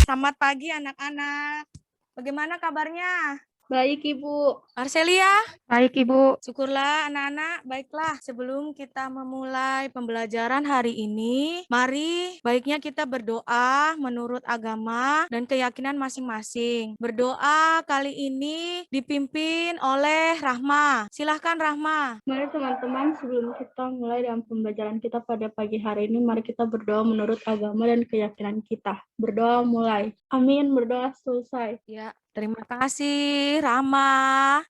Selamat pagi anak-anak. Bagaimana kabarnya? Baik, Ibu. Marcelia? Baik, Ibu. Syukurlah anak-anak. Baiklah, sebelum kita memulai pembelajaran hari ini, mari baiknya kita berdoa menurut agama dan keyakinan masing-masing. Berdoa kali ini dipimpin oleh Rahma. Silahkan Rahma. Mari teman-teman, sebelum kita mulai dalam pembelajaran kita pada pagi hari ini, mari kita berdoa menurut agama dan keyakinan kita. Berdoa mulai. Amin, berdoa selesai. Ya, terima kasih Rahma.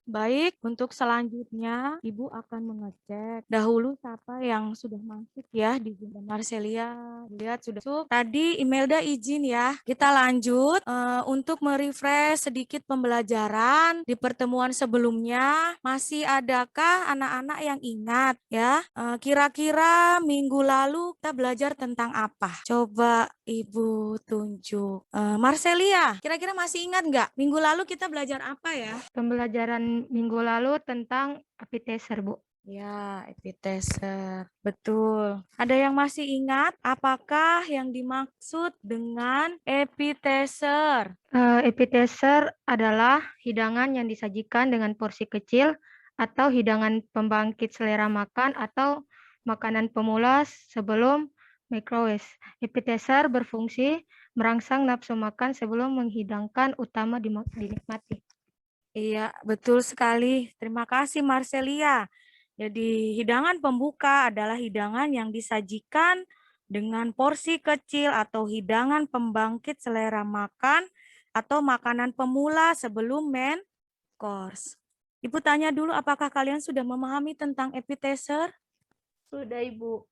Baik, untuk selanjutnya Ibu akan mengecek dahulu siapa yang sudah masuk ya di Zoom. Marcelia, lihat sudah masuk. Tadi Imelda izin ya. Kita lanjut untuk merefresh sedikit pembelajaran di pertemuan sebelumnya. Masih adakah anak-anak yang ingat ya? Kira-kira minggu lalu kita belajar tentang apa? Coba Ibu tunjuk. Marcelia, kira-kira masih ingat nggak? Minggu lalu kita belajar apa ya? Pembelajaran minggu lalu tentang epiteser, Bu. Ya, epiteser. Betul. Ada yang masih ingat apakah yang dimaksud dengan epiteser? Epiteser adalah hidangan yang disajikan dengan porsi kecil atau hidangan pembangkit selera makan atau makanan pemula sebelum microwave. Epiteser berfungsi merangsang nafsu makan sebelum menghidangkan utama dinikmati. Iya, betul sekali. Terima kasih Marcelia. Jadi hidangan pembuka adalah hidangan yang disajikan dengan porsi kecil atau hidangan pembangkit selera makan atau makanan pemula sebelum main course. Ibu tanya dulu apakah kalian sudah memahami tentang epiteser? Sudah, Ibu.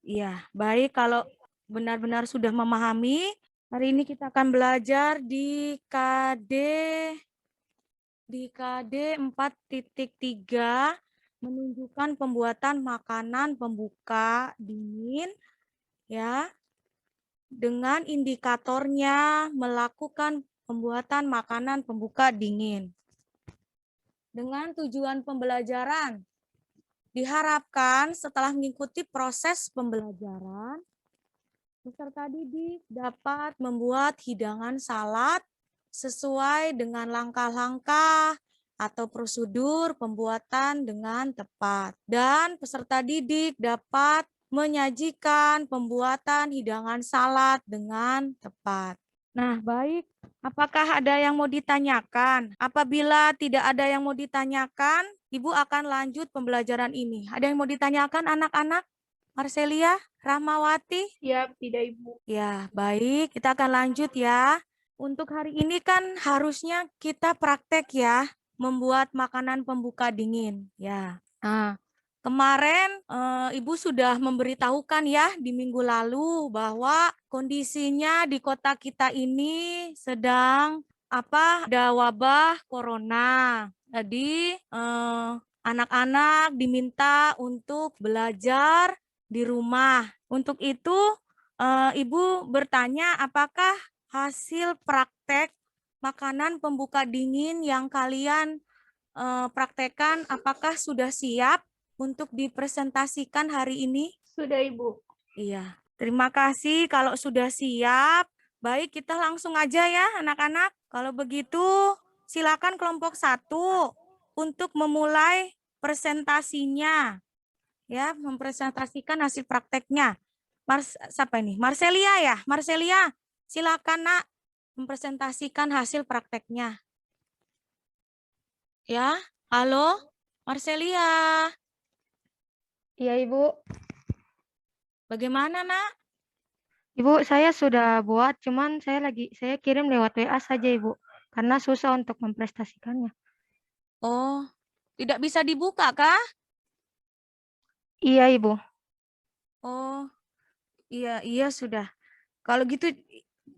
Iya, baik kalau benar-benar sudah memahami. Hari ini kita akan belajar di KD 4.3 menunjukkan pembuatan makanan pembuka dingin ya. Dengan indikatornya melakukan pembuatan makanan pembuka dingin. Dengan tujuan pembelajaran diharapkan setelah mengikuti proses pembelajaran peserta didik dapat membuat hidangan salad sesuai dengan langkah-langkah atau prosedur pembuatan dengan tepat. Dan peserta didik dapat menyajikan pembuatan hidangan salad dengan tepat. Nah, baik. Apakah ada yang mau ditanyakan? Apabila tidak ada yang mau ditanyakan, Ibu akan lanjut pembelajaran ini. Ada yang mau ditanyakan anak-anak? Marcelia, Rahmawati? Siap, tidak, Ibu. Ya, baik. Kita akan lanjut ya. Untuk hari ini kan harusnya kita praktek ya, membuat makanan pembuka dingin. Ya. Nah, kemarin Ibu sudah memberitahukan ya di minggu lalu bahwa kondisinya di kota kita ini sedang ada wabah corona. Jadi anak-anak diminta untuk belajar di rumah. Untuk itu Ibu bertanya apakah hasil praktek makanan pembuka dingin yang kalian praktekkan apakah sudah siap untuk dipresentasikan hari ini? Sudah, Ibu. Iya, terima kasih kalau sudah siap. Baik, kita langsung aja ya anak-anak. Kalau begitu silakan kelompok 1 untuk memulai presentasinya. Ya, mempresentasikan hasil prakteknya. Siapa ini? Marcelia ya? Marcelia, silakan Nak mempresentasikan hasil prakteknya. Ya, halo Marcelia. Iya, Ibu. Bagaimana Nak? Ibu, saya sudah buat, cuman saya kirim lewat WA saja, Ibu. Karena susah untuk memprestasikannya. Oh, tidak bisa dibuka kah? Iya, Ibu. Oh, iya sudah. Kalau gitu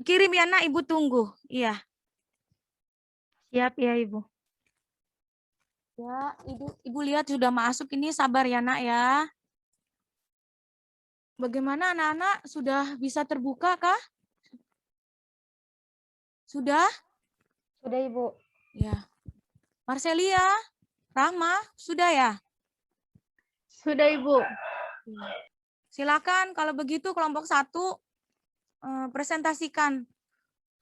kirim ya Nak, Ibu tunggu. Iya. Siap, ya, Ibu. Ya, Ibu lihat sudah masuk ini, sabar ya Nak ya. Bagaimana anak-anak sudah bisa terbuka kah? Sudah? Sudah, Ibu. Ya. Marcelia, Rahma, sudah ya? Sudah, Ibu. Silakan kalau begitu kelompok 1 presentasikan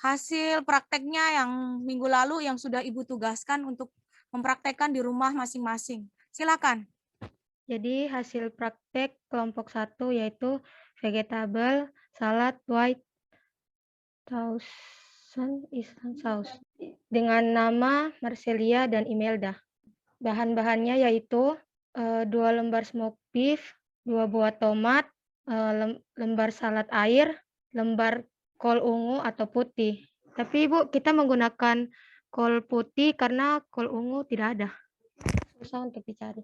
hasil prakteknya yang minggu lalu yang sudah Ibu tugaskan untuk mempraktekkan di rumah masing-masing. Silakan. Jadi hasil praktek kelompok 1 yaitu vegetable salad white Thousand Island Sauce dengan nama Marcelia dan Imelda. Bahan-bahannya yaitu 2 lembar smoked beef, 2 buah tomat, lembar salad air, lembar kol ungu atau putih. Tapi Ibu, kita menggunakan kol putih karena kol ungu tidak ada. Susah untuk dicari.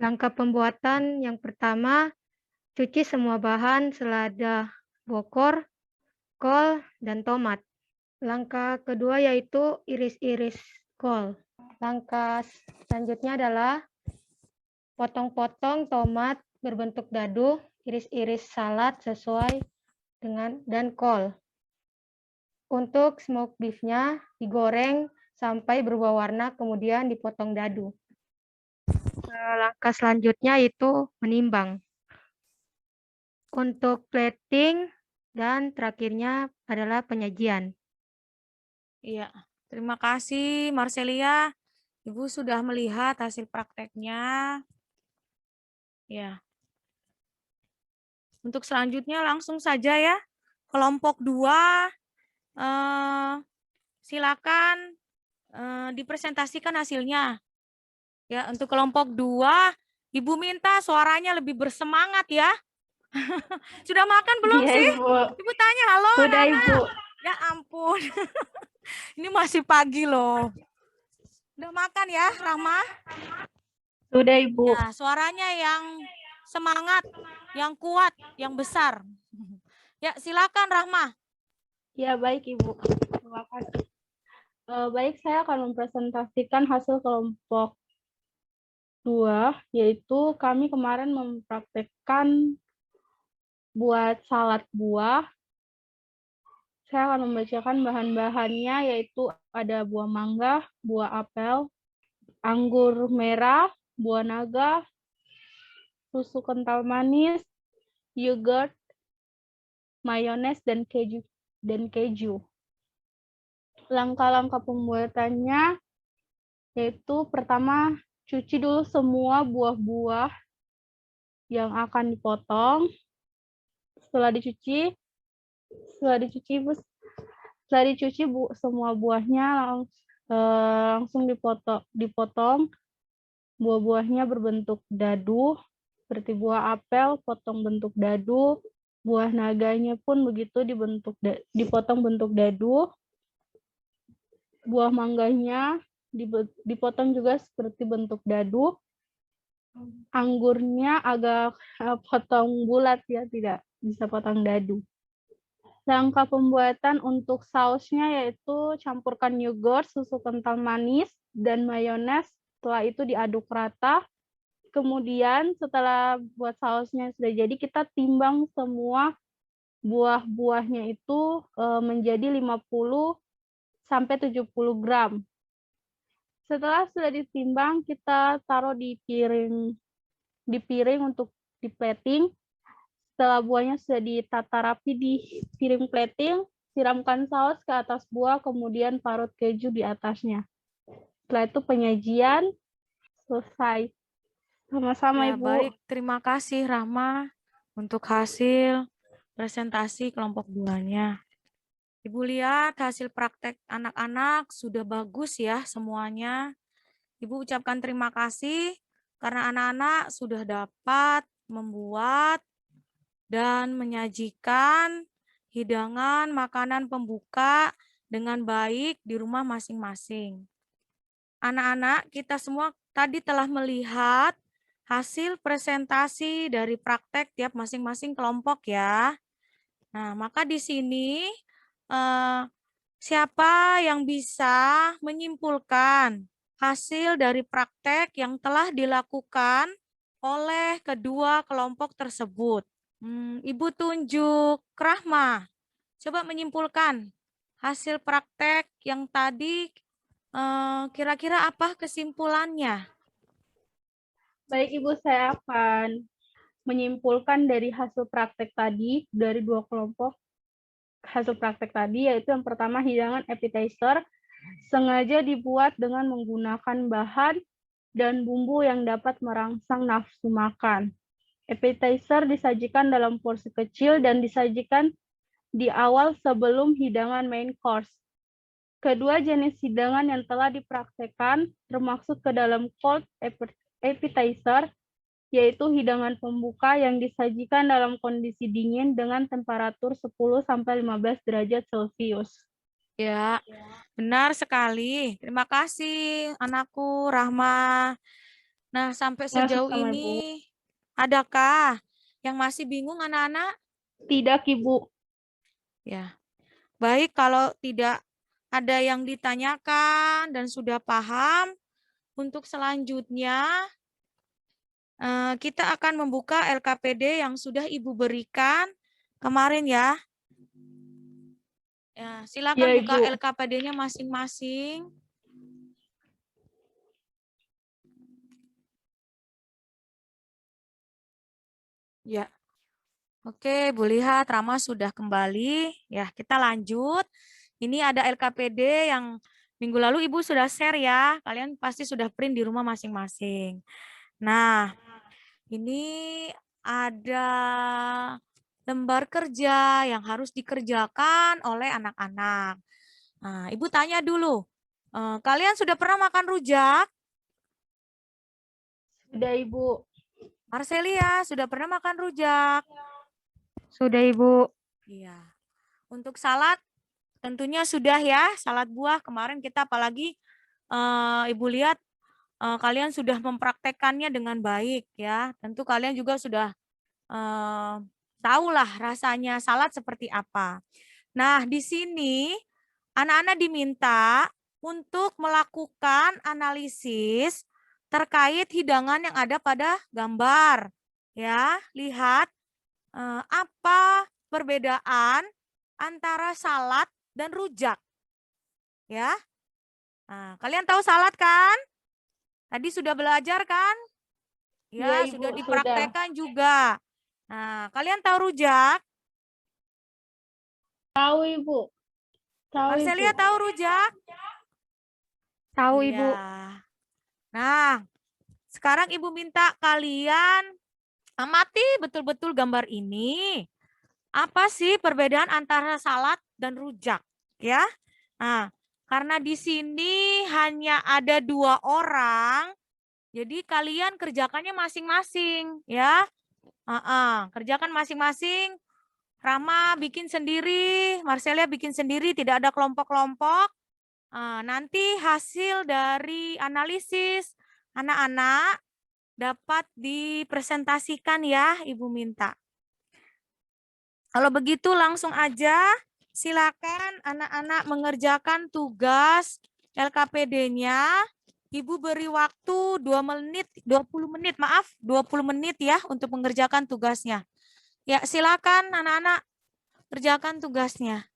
Langkah pembuatan yang pertama, cuci semua bahan selada bokor, kol, dan tomat. Langkah kedua yaitu iris-iris kol. Langkah selanjutnya adalah potong-potong tomat berbentuk dadu, iris-iris salad sesuai dengan dan kol. Untuk smoked beef-nya digoreng sampai berubah warna kemudian dipotong dadu. Langkah selanjutnya yaitu menimbang. Untuk plating dan terakhirnya adalah penyajian. Iya, terima kasih Marcelia. Ibu sudah melihat hasil prakteknya. Ya. Untuk selanjutnya langsung saja ya. Kelompok 2, silakan dipresentasikan hasilnya. Ya, untuk kelompok 2, Ibu minta suaranya lebih bersemangat ya. Sudah makan belum Iya, sih? Ibu. Ibu tanya, halo Sudah, anak-anak. Ibu. Ya ampun. Ini masih pagi loh. Udah makan ya, Rahma? Sudah, Ibu. Ya, suaranya yang semangat, yang kuat, yang besar. Ya, silakan Rahma. Ya, baik, Ibu. Terima kasih. Baik, saya akan mempresentasikan hasil kelompok 2, yaitu kami kemarin mempraktekkan buat salad buah. Saya akan membacakan bahan-bahannya, yaitu ada buah mangga, buah apel, anggur merah, buah naga, susu kental manis, yogurt, mayones, dan keju. Langkah-langkah pembuatannya yaitu pertama, cuci dulu semua buah-buah yang akan dipotong. Setelah dicuci semua buahnya langsung dipotong. Buah-buahnya berbentuk dadu, seperti buah apel, potong bentuk dadu. Buah naganya pun begitu dipotong bentuk dadu. Buah mangganya dipotong juga seperti bentuk dadu. Anggurnya agak potong bulat ya, tidak bisa potong dadu. Langkah pembuatan untuk sausnya yaitu campurkan yogurt, susu kental manis, dan mayones. Setelah itu diaduk rata. Kemudian setelah buat sausnya sudah jadi, kita timbang semua buah-buahnya itu menjadi 50 sampai 70 gram. Setelah sudah ditimbang, kita taruh di piring untuk di plating. Setelah buahnya sudah ditata rapi di piring plating, siramkan saus ke atas buah, kemudian parut keju di atasnya. Setelah itu penyajian selesai. Sama-sama, Ya, Ibu. baik, terima kasih Rahma untuk hasil presentasi kelompok 2-nya. Ibu lihat hasil praktek anak-anak sudah bagus ya semuanya. Ibu ucapkan terima kasih karena anak-anak sudah dapat membuat dan menyajikan hidangan makanan pembuka dengan baik di rumah masing-masing. Anak-anak, kita semua tadi telah melihat hasil presentasi dari praktek tiap masing-masing kelompok ya. Nah, maka di sini siapa yang bisa menyimpulkan hasil dari praktek yang telah dilakukan oleh kedua kelompok tersebut? Ibu tunjuk Rahma. Coba menyimpulkan hasil praktek yang tadi, kira-kira apa kesimpulannya? Baik, Ibu, saya akan menyimpulkan dari hasil praktek tadi dari dua kelompok. hasil praktek tadi, yaitu yang pertama hidangan appetizer sengaja dibuat dengan menggunakan bahan dan bumbu yang dapat merangsang nafsu makan. Appetizer disajikan dalam porsi kecil dan disajikan di awal sebelum hidangan main course. Kedua jenis hidangan yang telah dipraktekkan termasuk ke dalam cold appetizer, yaitu hidangan pembuka yang disajikan dalam kondisi dingin dengan temperatur 10-15 derajat Celcius. Ya, benar sekali. Terima kasih anakku Rahma. Nah, sampai Ya, sejauh sama, Ibu. ini adakah yang masih bingung anak-anak? Tidak, Ibu. Ya. Baik, kalau tidak ada yang ditanyakan dan sudah paham, untuk selanjutnya kita akan membuka LKPD yang sudah Ibu berikan kemarin ya. Ya, silakan Ya, buka Ibu. LKPD-nya masing-masing. Ya. Oke, Bu lihat Rama sudah kembali. Ya, kita lanjut. Ini ada LKPD yang minggu lalu Ibu sudah share ya. Kalian pasti sudah print di rumah masing-masing. Nah, ini ada lembar kerja yang harus dikerjakan oleh anak-anak. Nah, Ibu tanya dulu, kalian sudah pernah makan rujak? Sudah, Ibu. Marcelia, sudah pernah makan rujak? Sudah, Ibu. Iya. Untuk salad, tentunya sudah ya, salad buah. Kemarin kita apalagi Ibu lihat kalian sudah mempraktekannya dengan baik ya. Tentu kalian juga sudah tahulah rasanya salad seperti apa. Nah, di sini anak-anak diminta untuk melakukan analisis terkait hidangan yang ada pada gambar. Ya, lihat apa perbedaan antara salad dan rujak. Ya. Nah, kalian tahu salad kan? Tadi sudah belajar kan? Ya, Ya, Ibu, sudah sudah. dipraktekkan juga. Nah, kalian tahu rujak? Tahu, Ibu. Tahu, Marcelia Ibu. tahu rujak? Tahu, Iya. Ibu. Nah, sekarang Ibu minta kalian amati betul-betul gambar ini. Apa sih perbedaan antara salad dan rujak? Ya. Nah, karena di sini hanya ada 2 orang, jadi kalian kerjakannya masing-masing, ya. Kerjakan masing-masing. Rama bikin sendiri, Marcelia bikin sendiri, tidak ada kelompok-kelompok. Nanti hasil dari analisis anak-anak dapat dipresentasikan ya, Ibu minta. Kalau begitu langsung aja silakan anak-anak mengerjakan tugas LKPD-nya. Ibu beri waktu 20 menit, maaf, 20 menit ya untuk mengerjakan tugasnya. Ya, silakan anak-anak kerjakan tugasnya.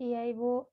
Iya, Ibu.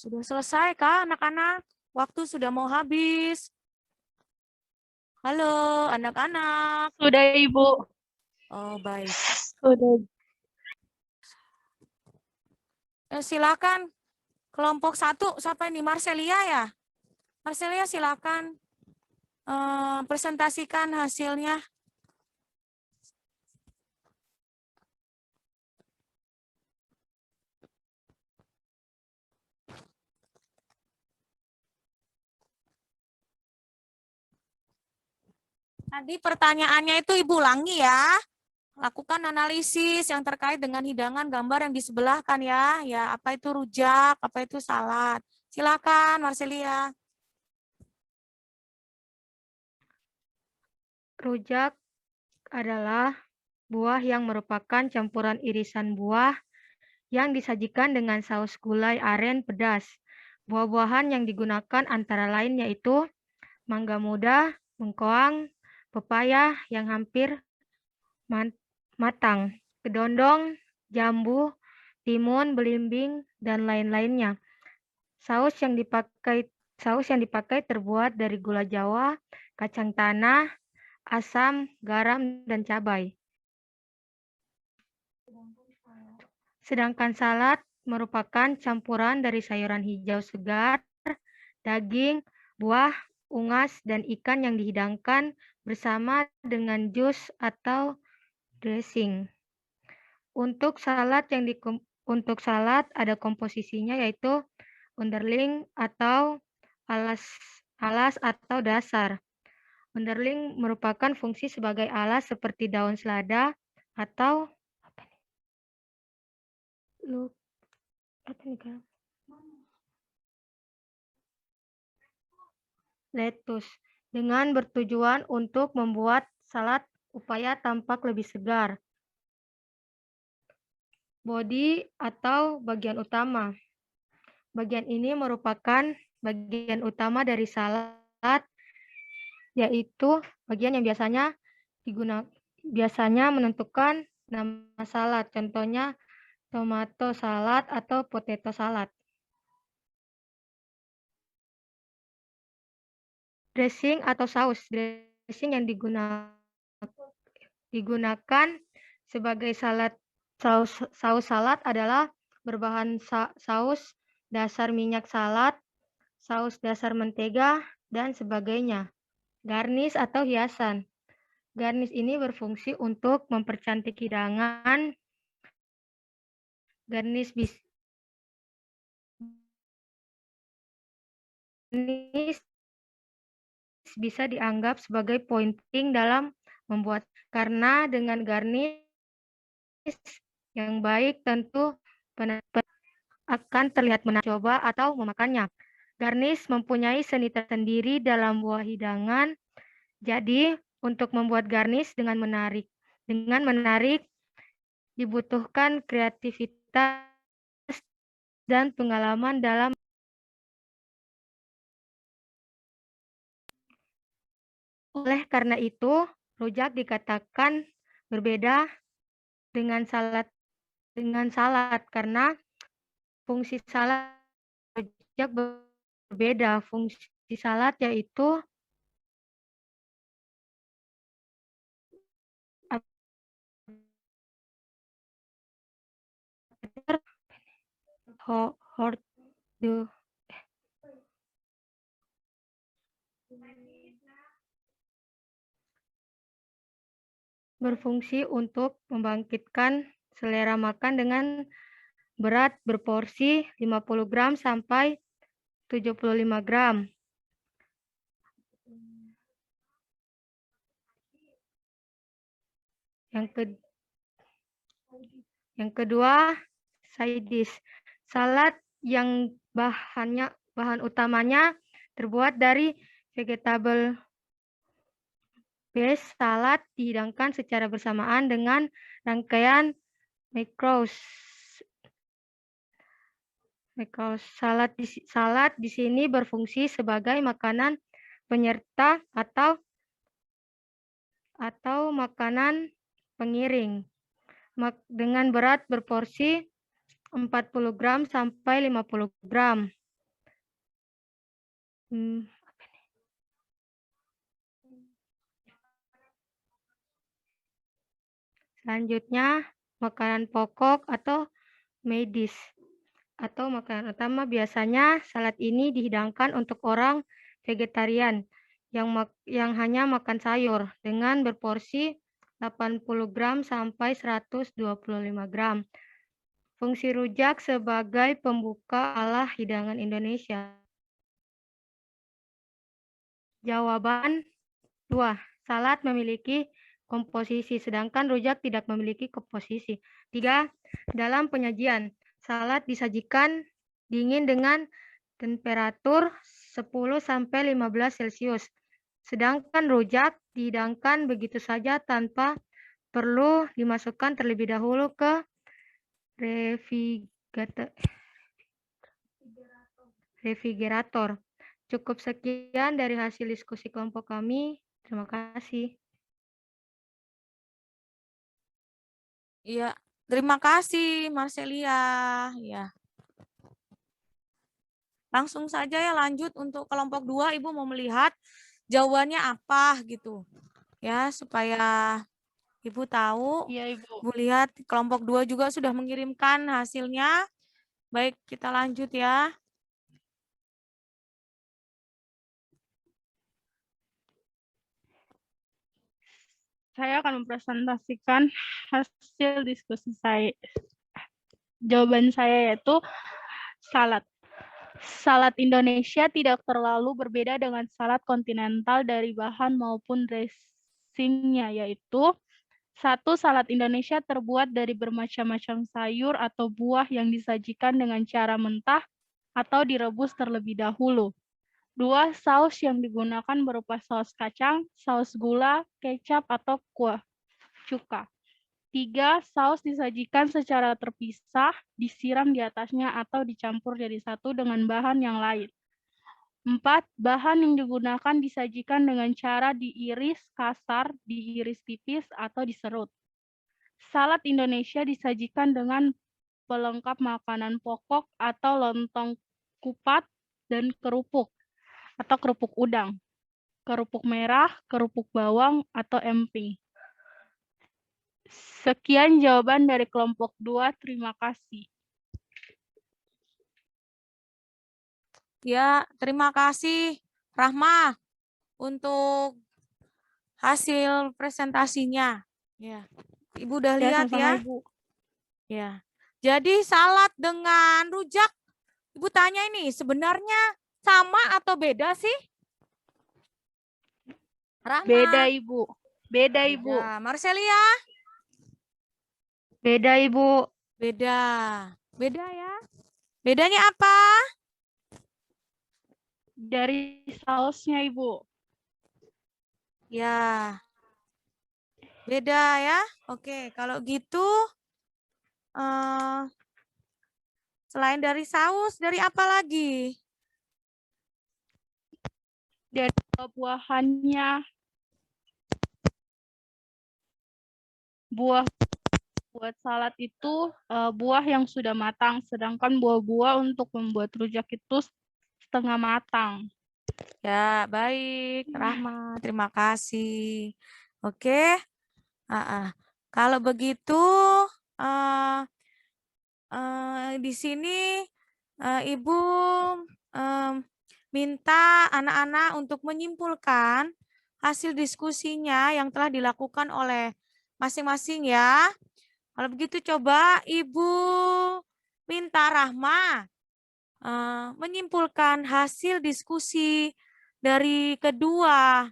Sudah selesai kah anak-anak? Waktu sudah mau habis. Halo anak-anak. Sudah, Ibu. Oh baik. Sudah. Silakan kelompok 1 siapa ini? Marcelia ya? Marcelia silakan presentasikan hasilnya. Tadi pertanyaannya itu Ibu ulangi ya. Lakukan analisis yang terkait dengan hidangan gambar yang di sebelah kan ya. Ya, apa itu rujak, apa itu salad. Silakan Marcelia. Rujak adalah buah yang merupakan campuran irisan buah yang disajikan dengan saus gulai aren pedas. Buah-buahan yang digunakan antara lain yaitu mangga muda, bengkoang, pepaya yang hampir matang, kedondong, jambu, timun, belimbing, dan lain-lainnya. Saus yang dipakai terbuat dari gula Jawa, kacang tanah, asam, garam, dan cabai. Sedangkan salad merupakan campuran dari sayuran hijau segar, daging, buah, ungas, dan ikan yang dihidangkan bersama dengan jus atau dressing. Untuk salad ada komposisinya yaitu underling atau alas atau dasar. Underling merupakan fungsi sebagai alas seperti daun selada atau lettuce dengan bertujuan untuk membuat salad upaya tampak lebih segar. Body atau bagian utama. Bagian ini merupakan bagian utama dari salad, yaitu bagian yang biasanya menentukan nama salad. Contohnya tomato salad atau potato salad. Dressing atau saus. Dressing yang digunakan sebagai saus salad adalah berbahan saus dasar minyak salad, saus dasar mentega, dan sebagainya. Garnish atau hiasan. Garnish ini berfungsi untuk mempercantik hidangan. Garnish bisa dianggap sebagai poin penting dalam membuat, karena dengan garnish yang baik tentu akan terlihat menarik coba atau memakannya. Garnish mempunyai seni tersendiri dalam buah hidangan. Jadi, untuk membuat garnish dengan menarik dibutuhkan kreativitas dan pengalaman dalam. Oleh karena itu, rujak dikatakan berbeda dengan salad karena fungsi salad rujak berbeda. Fungsi salad yaitu berfungsi untuk membangkitkan selera makan dengan berat berporsi 50 gram sampai 75 gram. Yang kedua, side dish. Salad yang bahan utamanya terbuat dari vegetable base salad dihidangkan secara bersamaan dengan rangkaian macros. Salad di sini berfungsi sebagai makanan penyerta atau makanan pengiring dengan berat berporsi 40 gram sampai 50 gram. Apa nih? Selanjutnya, makanan pokok atau medis atau makanan utama. Biasanya salad ini dihidangkan untuk orang vegetarian yang hanya makan sayur dengan berporsi 80 gram sampai 125 gram. Fungsi rujak sebagai pembuka ala hidangan Indonesia. Jawaban 2. Salad memiliki komposisi, sedangkan rujak tidak memiliki komposisi. 3. Dalam penyajian, salad disajikan dingin dengan temperatur 10-15 Celcius. Sedangkan rujak dihidangkan begitu saja tanpa perlu dimasukkan terlebih dahulu ke refrigerator. Cukup sekian dari hasil diskusi kelompok kami. Terima kasih. Iya, terima kasih Marcelia. Ya. Langsung saja ya lanjut untuk kelompok 2, Ibu mau melihat jawabannya apa gitu. Ya, supaya Ibu tahu. Iya, Ibu. Ibu lihat kelompok 2 juga sudah mengirimkan hasilnya. Baik, kita lanjut ya. Saya akan mempresentasikan hasil diskusi saya. Jawaban saya yaitu salad. Salad Indonesia tidak terlalu berbeda dengan salad kontinental dari bahan maupun dressingnya, yaitu 1. Salad Indonesia terbuat dari bermacam-macam sayur atau buah yang disajikan dengan cara mentah atau direbus terlebih dahulu. 2. Saus yang digunakan berupa saus kacang, saus gula, kecap, atau kuah cuka. 3. Saus disajikan secara terpisah, disiram di atasnya atau dicampur jadi satu dengan bahan yang lain. 4. Bahan yang digunakan disajikan dengan cara diiris kasar, diiris tipis, atau diserut. Salad Indonesia disajikan dengan pelengkap makanan pokok atau lontong kupat dan kerupuk atau kerupuk udang, kerupuk merah, kerupuk bawang, atau emping. Sekian jawaban dari kelompok 2. Terima kasih. Ya, terima kasih Rahma untuk hasil presentasinya. Ya. Ibu udah Ya, lihat sama-sama, ya? Ibu. Ya. Jadi salad dengan rujak, Ibu tanya ini sebenarnya sama atau beda sih? Rahma. Beda, Ibu. Beda, Ibu. Beda. Marcelia? Beda, Ibu. Beda. Beda ya? Bedanya apa? Dari sausnya, Ibu. Ya. Beda ya? Oke, kalau gitu selain dari saus, dari apa lagi? Dari buah-buahannya. Buah buat salad itu buah yang sudah matang, sedangkan buah-buah untuk membuat rujak itu setengah matang. Ya, baik, Rahma. Terima kasih. Oke. Kalau begitu, di sini Ibu minta anak-anak untuk menyimpulkan hasil diskusinya yang telah dilakukan oleh masing-masing ya. Kalau begitu coba Ibu minta Rahma menyimpulkan hasil diskusi dari kedua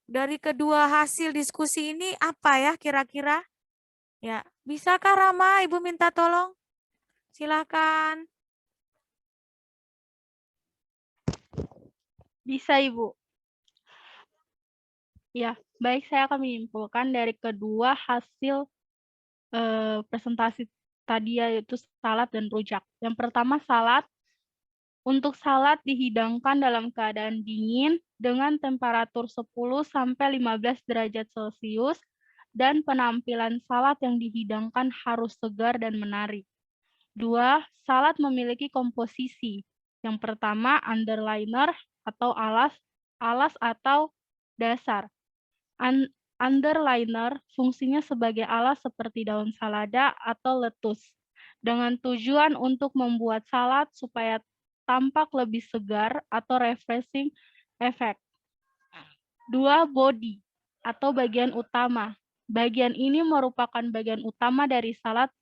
dari kedua hasil diskusi ini apa ya kira-kira? Ya, bisakah Rama Ibu minta tolong? Silakan. Bisa, Ibu. Ya, baik, saya akan menyimpulkan dari kedua hasil presentasi tadi, yaitu salad dan rujak. Yang pertama, salad. Untuk salad dihidangkan dalam keadaan dingin dengan temperatur 10-15 derajat Celcius dan penampilan salad yang dihidangkan harus segar dan menarik. 2. Salad memiliki komposisi. Yang pertama, underliner atau alas atau dasar. Underliner fungsinya sebagai alas seperti daun salada atau lettuce, dengan tujuan untuk membuat salad supaya tampak lebih segar atau refreshing effect. 2. Body atau bagian utama. Bagian ini merupakan bagian utama dari salad.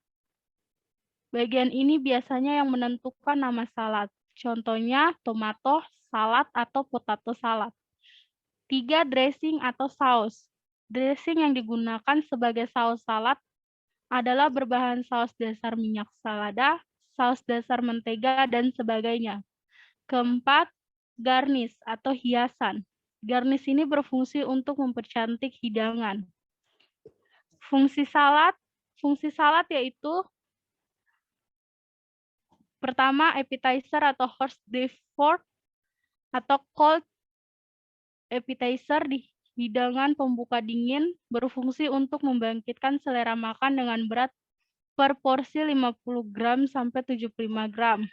Bagian ini biasanya yang menentukan nama salad. Contohnya tomato salad atau potato salad. 3. Dressing atau saus. Dressing yang digunakan sebagai saus salad adalah berbahan saus dasar minyak salada, saus dasar mentega, dan sebagainya. 4. Garnish atau hiasan. Garnish ini berfungsi untuk mempercantik hidangan. Fungsi salad yaitu pertama, appetizer atau hors d'oeuvre atau cold appetizer di hidangan pembuka dingin berfungsi untuk membangkitkan selera makan dengan berat per porsi 50 gram sampai 75 gram.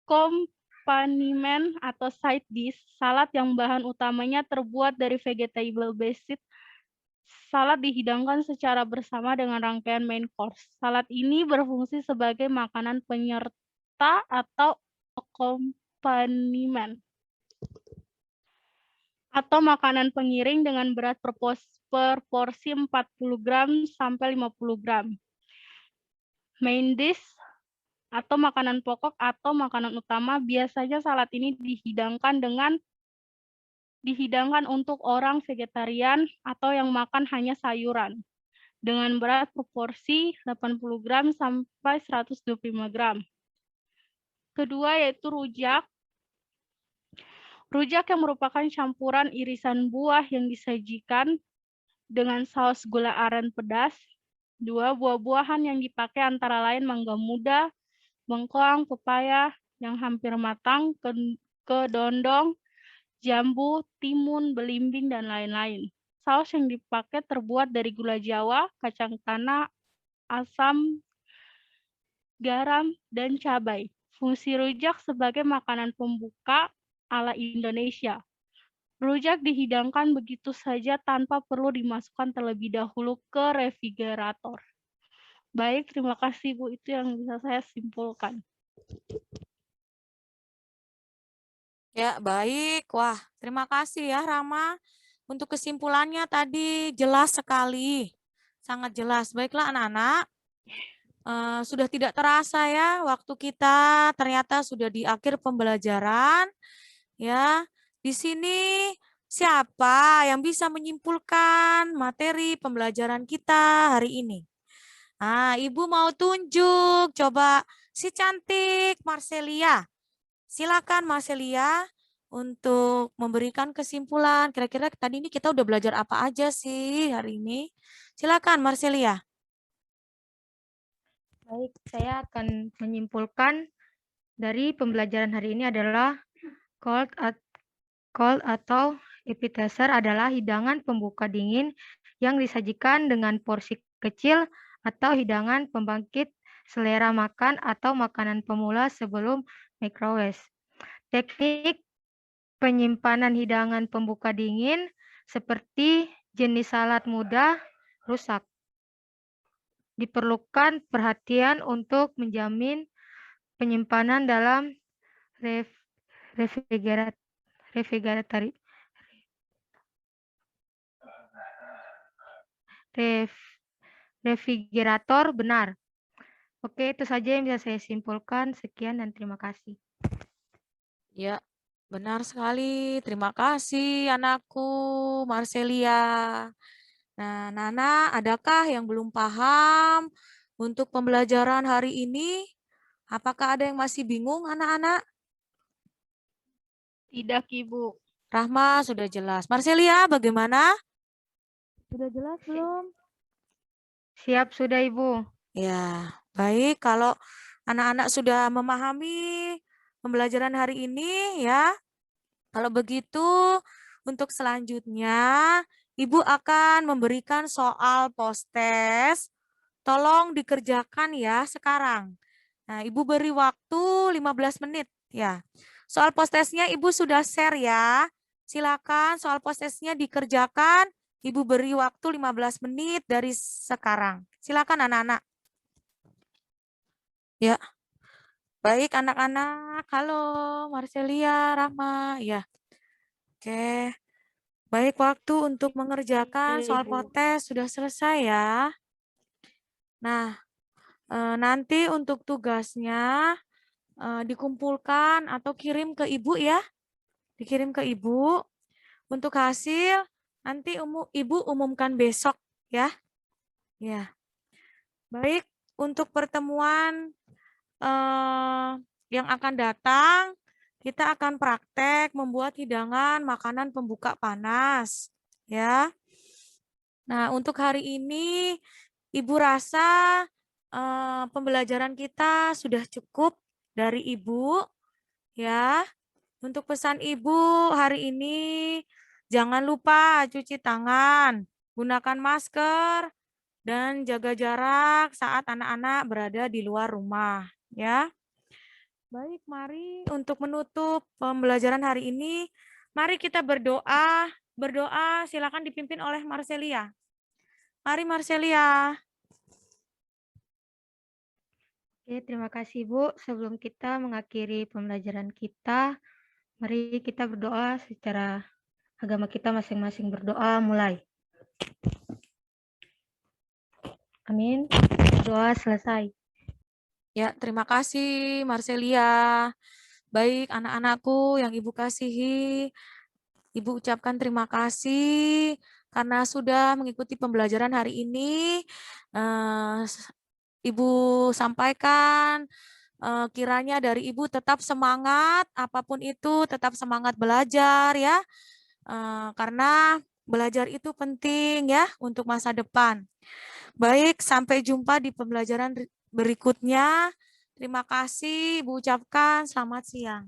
Accompaniment atau side dish, salad yang bahan utamanya terbuat dari vegetable based. Salad dihidangkan secara bersama dengan rangkaian main course. Salad ini berfungsi sebagai makanan penyerta atau accompaniment atau makanan pengiring dengan berat per porsi 40 gram sampai 50 gram. Main dish atau makanan pokok atau makanan utama, biasanya salad ini dihidangkan untuk orang vegetarian atau yang makan hanya sayuran dengan berat proporsi 80 gram sampai 125 gram. Kedua yaitu rujak. Rujak yang merupakan campuran irisan buah yang disajikan dengan saus gula aren pedas. 2. Buah-buahan yang dipakai antara lain mangga muda, bengkoang, pepaya yang hampir matang, kedondong, jambu, timun, belimbing, dan lain-lain. Saus yang dipakai terbuat dari gula Jawa, kacang tanah, asam, garam, dan cabai. Fungsi rujak sebagai makanan pembuka ala Indonesia. Rujak dihidangkan begitu saja tanpa perlu dimasukkan terlebih dahulu ke refrigerator. Baik, terima kasih Bu, itu yang bisa saya simpulkan. Ya, baik. Wah, terima kasih ya Rama. Untuk kesimpulannya tadi jelas sekali. Sangat jelas. Baiklah anak-anak. Sudah tidak terasa ya waktu kita ternyata sudah di akhir pembelajaran. Ya, di sini siapa yang bisa menyimpulkan materi pembelajaran kita hari ini? Nah, Ibu mau tunjuk, coba si cantik Marcelia. Silakan Marcelia untuk memberikan kesimpulan. Kira-kira tadi ini kita udah belajar apa aja sih hari ini? Silakan Marcelia. Baik, saya akan menyimpulkan dari pembelajaran hari ini adalah cold atau appetizer adalah hidangan pembuka dingin yang disajikan dengan porsi kecil atau hidangan pembangkit selera makan atau makanan pemula sebelum microwave. Teknik penyimpanan hidangan pembuka dingin seperti jenis salad mudah rusak. Diperlukan perhatian untuk menjamin penyimpanan dalam refrigerator benar. Oke, itu saja yang bisa saya simpulkan. Sekian dan terima kasih. Ya, benar sekali. Terima kasih anakku Marcelia. Nah, Nana, adakah yang belum paham untuk pembelajaran hari ini? Apakah ada yang masih bingung anak-anak? Tidak, Ibu. Rahma sudah jelas. Marcelia bagaimana? Sudah jelas belum? Siap sudah, Ibu. Ya, baik. Kalau anak-anak sudah memahami pembelajaran hari ini ya. Kalau begitu, untuk selanjutnya Ibu akan memberikan soal post-test tolong dikerjakan ya sekarang. Nah, Ibu beri waktu 15 menit ya. Soal post-testnya Ibu sudah share ya. Silakan soal post-testnya dikerjakan. Ibu beri waktu 15 menit dari sekarang. Silakan anak-anak. Ya. Baik anak-anak. Halo Marcelia, Rahma. Ya. Oke. Baik, waktu untuk mengerjakan Iya, soal Ibu. post-test sudah selesai ya. Nah, nanti untuk tugasnya dikumpulkan atau kirim ke Ibu ya. Dikirim ke Ibu. Untuk hasil nanti Ibu umumkan besok ya. Ya. Baik, untuk pertemuan yang akan datang, kita akan praktek membuat hidangan makanan pembuka panas ya. Nah, untuk hari ini Ibu rasa pembelajaran kita sudah cukup dari Ibu ya. Untuk pesan Ibu hari ini, jangan lupa cuci tangan, gunakan masker, dan jaga jarak saat anak-anak berada di luar rumah. Ya, baik, mari untuk menutup pembelajaran hari ini, mari kita berdoa. Berdoa silakan dipimpin oleh Marcelia. Mari Marcelia. Oke, terima kasih Bu. Sebelum kita mengakhiri pembelajaran kita, mari kita berdoa secara agama kita masing-masing. Berdoa mulai. Amin. Doa selesai. Ya, terima kasih Marcelia. Baik anak-anakku yang Ibu kasihi, Ibu ucapkan terima kasih karena sudah mengikuti pembelajaran hari ini. Ibu sampaikan kiranya dari Ibu tetap semangat, apapun itu tetap semangat belajar ya. Karena belajar itu penting ya untuk masa depan. Baik, sampai jumpa di pembelajaran berikutnya. Terima kasih, Ibu ucapkan selamat siang.